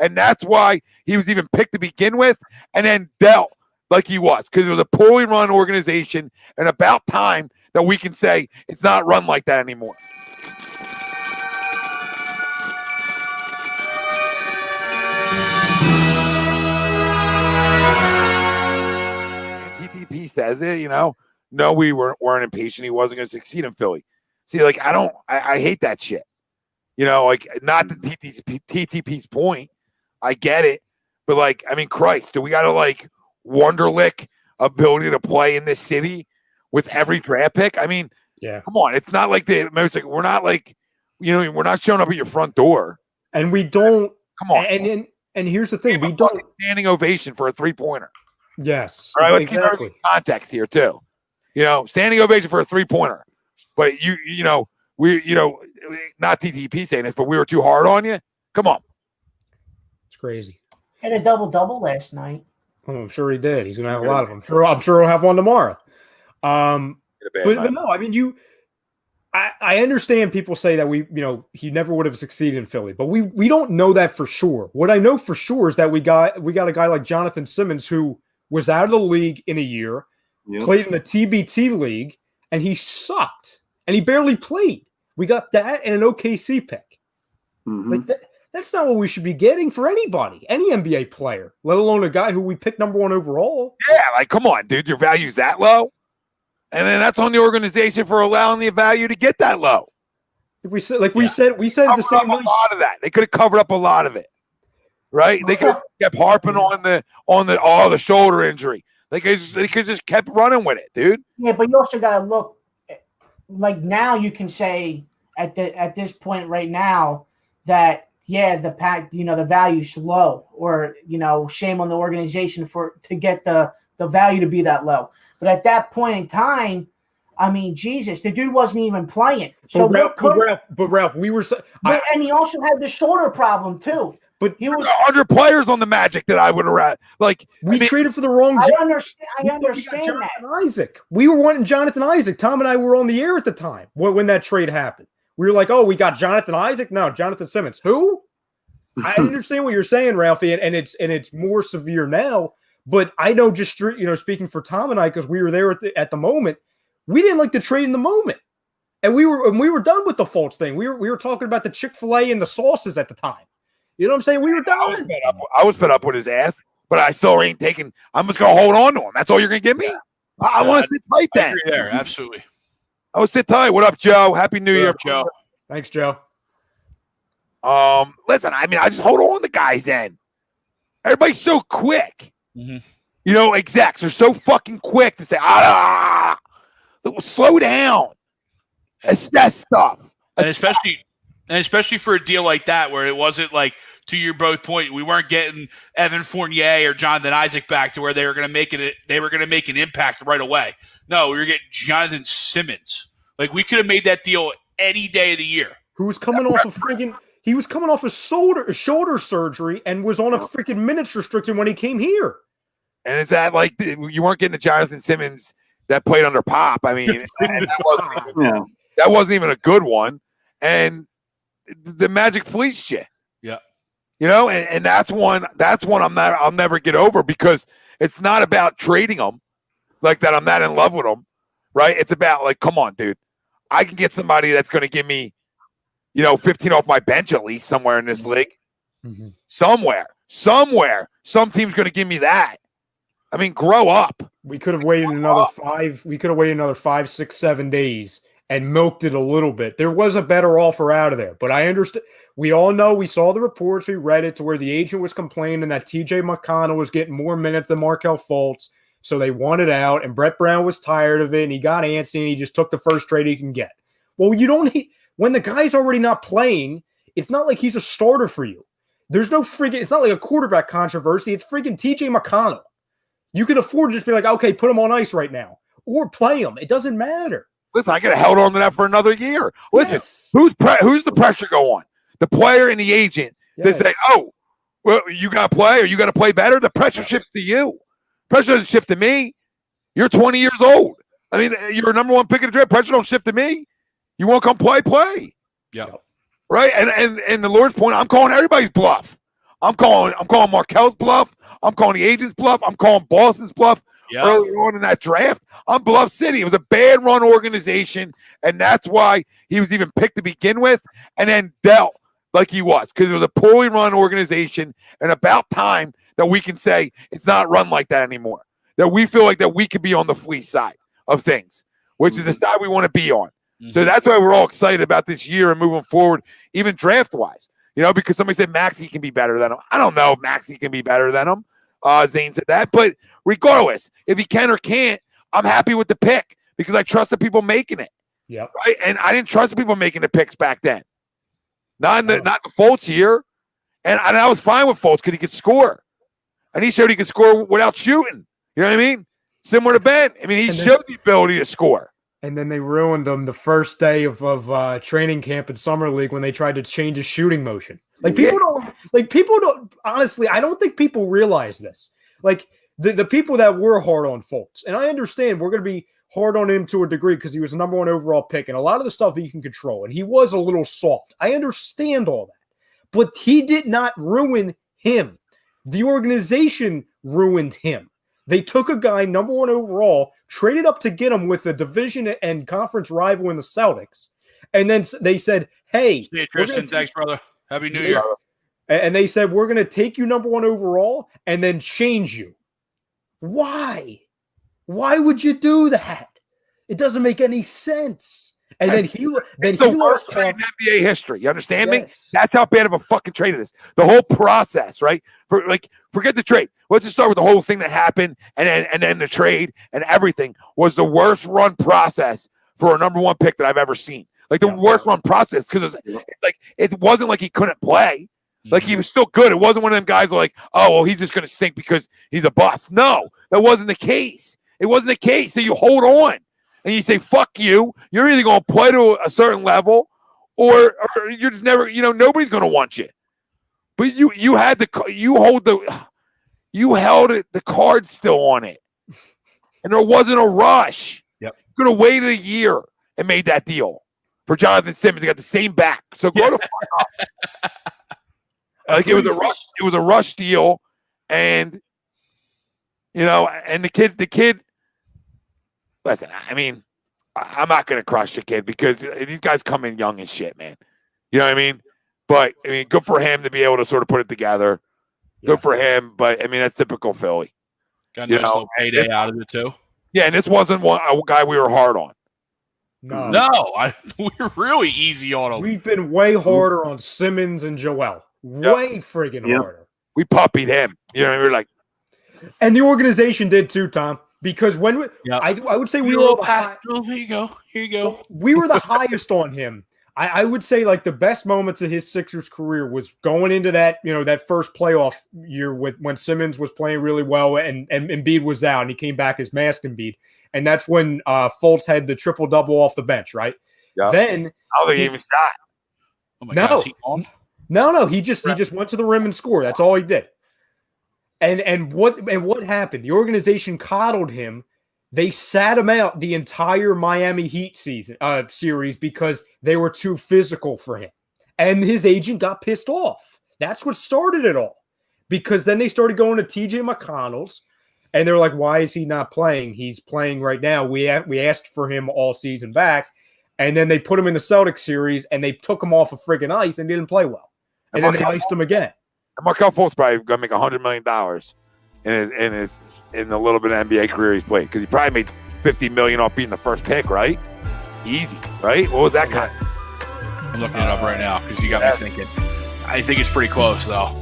And that's why he was even picked to begin with and then dealt like he was, because it was a poorly run organization, and about time that we can say it's not run like that anymore. TTP says it, no, we weren't impatient. He wasn't going to succeed in Philly. See, like, I hate that shit. Like, not the TTP's point. I get it. But, like, I mean, Christ, do we got to, like, Wonderlick ability to play in this city with every draft pick? I mean, yeah, come on. It's not like we're not like, we're not showing up at your front door. And we don't. Come on. And here's the thing. We don't. Standing ovation for a 3-pointer. Yes. All right, let's keep context here, too. Standing ovation for a 3-pointer. But, not TTP saying this, but we were too hard on you. Come on. It's crazy. Had a double-double last night. Oh, I'm sure he did. He's going to have a lot of them. I'm sure he'll have one tomorrow. But no, I mean, I understand people say that he never would have succeeded in Philly, but we don't know that for sure. What I know for sure is that we got a guy like Jonathon Simmons who was out of the league in a year, played in the TBT league, and he sucked, and he barely played. We got that and an OKC pick. Mm-hmm. Like that's not what we should be getting for anybody, any NBA player, let alone a guy who we picked number 1 overall. Yeah, like, come on, dude, your value's that low? And then that's on the organization for allowing the value to get that low. We said the same. A lot of that. They could have covered up a lot of it, right? They could have kept harping on the shoulder injury. They could just kept running with it, dude. Yeah, but you also got to look. Like, now you can say at this point right now that the value's low, or shame on the organization to get the value to be that low. But at that point in time, I mean, Jesus, the dude wasn't even playing. So Ralph, we were. And he also had the shoulder problem too. But he was 100 players on the Magic that I would have read. Like, traded for the wrong. I understand that. Isaac, we were wanting Jonathon Isaac. Tom and I were on the air at the time when that trade happened. We were like, "Oh, we got Jonathon Isaac." No, Jonathon Simmons. Who? I understand what you're saying, Ralphie, and it's more severe now. But I know, just speaking for Tom and I, because we were there at the moment, we didn't like the trade in the moment, and we were done with the Fultz thing. We were talking about the Chick-fil-A and the sauces at the time. You know what I'm saying? We were done. I was fed up with his ass, but I still ain't taking. I'm just gonna hold on to him. That's all you're gonna give me. I want to sit tight then. There, absolutely. I would sit tight. What up, Joe? Happy New Year, Joe. Thanks, Joe. Listen, I mean, I just hold on to guys in. Everybody's so quick. Mm-hmm. Execs are so fucking quick to say, slow down. Assess stuff. And especially for a deal like that, where it wasn't like, to your both point, we weren't getting Evan Fournier or Jonathon Isaac back to where they were going to make an impact right away. No, we were getting Jonathon Simmons. Like, we could have made that deal any day of the year. Who was coming off of he was coming off shoulder surgery and was on a freaking minutes restriction when he came here. And is that like you weren't getting the Jonathon Simmons that played under Pop? I mean, that wasn't even a good one. And the Magic fleeced you. Yeah. And that's one I'll never get over, because it's not about trading them like that. I'm not in love with them, right? It's about, like, come on, dude. I can get somebody that's going to give me, 15 off my bench at least somewhere in this league. Mm-hmm. Somewhere. Some team's going to give me that. I mean, grow up. We could have waited another 5, 6, 7 days and milked it a little bit. There was a better offer out of there, but I understand. We all know, we saw the reports, we read it, to where the agent was complaining that TJ McConnell was getting more minutes than Markelle Fultz, so they wanted out, and Brett Brown was tired of it, and he got antsy, and he just took the first trade he can get. Well, when the guy's already not playing, it's not like he's a starter for you. There's no it's not like a quarterback controversy. It's freaking TJ McConnell. You can afford to just be like, okay, put him on ice right now, or play him. It doesn't matter. Listen, I could have held on to that for another year. Listen, who's the pressure go on? The player and the agent. They say, oh, well, you got to play, or you got to play better. The pressure shifts to you. Pressure doesn't shift to me. You're 20 years old. I mean, you're a number one pick of the draft. Pressure don't shift to me. You want to come play? Yeah. Right? And the Lord's point, I'm calling everybody's bluff. I'm calling Markelle's bluff. I'm calling the agent's bluff. I'm calling Boston's bluff. Yep. Earlier on in that draft, I'm Bluff City. It was a bad run organization, and that's why he was even picked to begin with, and then dealt like he was, because it was a poorly run organization, and about time that we can say it's not run like that anymore. That we feel like that we could be on the Fleece side of things, which is the side we want to be on. So that's why we're all excited about this year and moving forward, even draft-wise. You know, because somebody said Maxey can be better than him. I don't know if Maxey can be better than him. Zane said that. But regardless, if he can or can't, I'm happy with the pick because I trust the people making it. Yep. Right? And I didn't trust the people making the picks back then. Not the Fultz year. And I was fine with Fultz because he could score. And he showed he could score without shooting. You know what I mean? Similar to Ben. I mean, he showed the ability to score. And then they ruined him the first day of training camp in summer league when they tried to change his shooting motion. People don't honestly, I don't think people realize this. Like the people that were hard on Fultz, and I understand we're going to be hard on him to a degree because he was the number 1 overall pick and a lot of the stuff he can control. And he was a little soft. I understand all that, but he did not ruin him. The organization ruined him. They took a guy number 1 overall, traded up to get him with a division and conference rival in the Celtics. And then they said, hey, see you, Tristan. Thanks, brother. Happy New Year. And they said, we're going to take you number 1 overall and then change you. Why? Why would you do that? It doesn't make any sense. And then he the worst trade in NBA history. You understand me? That's how bad of a fucking trade it is. The whole process, right? Forget the trade. Let's just start with the whole thing that happened, and then the trade and everything was the worst run process for a number 1 pick that I've ever seen. Like the worst run process because it wasn't like he couldn't play. Like he was still good. It wasn't one of them guys like, oh, well, he's just going to stink because he's a bust. No, that wasn't the case. It wasn't the case. So you hold on and you say, fuck you. You're either going to play to a certain level or you're just never, nobody's going to want you. But you held it, the card still on it. And there wasn't a rush. Yep. You could have waited a year and made that deal for Jonathon Simmons. He got the same back. So go to fuck up. Like it was a rush deal, and and the kid. Listen, I mean, I'm not gonna crush the kid because these guys come in young as shit, man. You know what I mean? But I mean, good for him to be able to sort of put it together. Good for him, but I mean that's typical Philly. Got a nice little payday out of it too. Yeah, and this wasn't a guy we were hard on. No, we were really easy on him. We've been way harder on Simmons and Joel. Way friggin' harder. We puppied him. We were like, and the organization did too, Tom. Because when I would say we were here you go. We were the highest on him. I would say like the best moments of his Sixers career was going into that that first playoff year when Simmons was playing really well and Embiid was out and he came back as masked Embiid, and that's when Fultz had the triple-double off the bench, right? Yep. Then I don't think he even shot. Oh my God, is he on? No, he just went to the rim and scored. That's all he did. And what happened? The organization coddled him. They sat him out the entire Miami Heat series because they were too physical for him. And his agent got pissed off. That's what started it all. Because then they started going to TJ McConnell's, and they're like, why is he not playing? He's playing right now. We asked for him all season back. And then they put him in the Celtics series, and they took him off of friggin' ice and didn't play well. And then they iced him again. Markelle Fultz probably going to make $100 million in the little bit of NBA career he's played because he probably made $50 million off being the first pick, right? Easy, right? What was that kind? I'm looking it up right now because you got me thinking. I think it's pretty close though.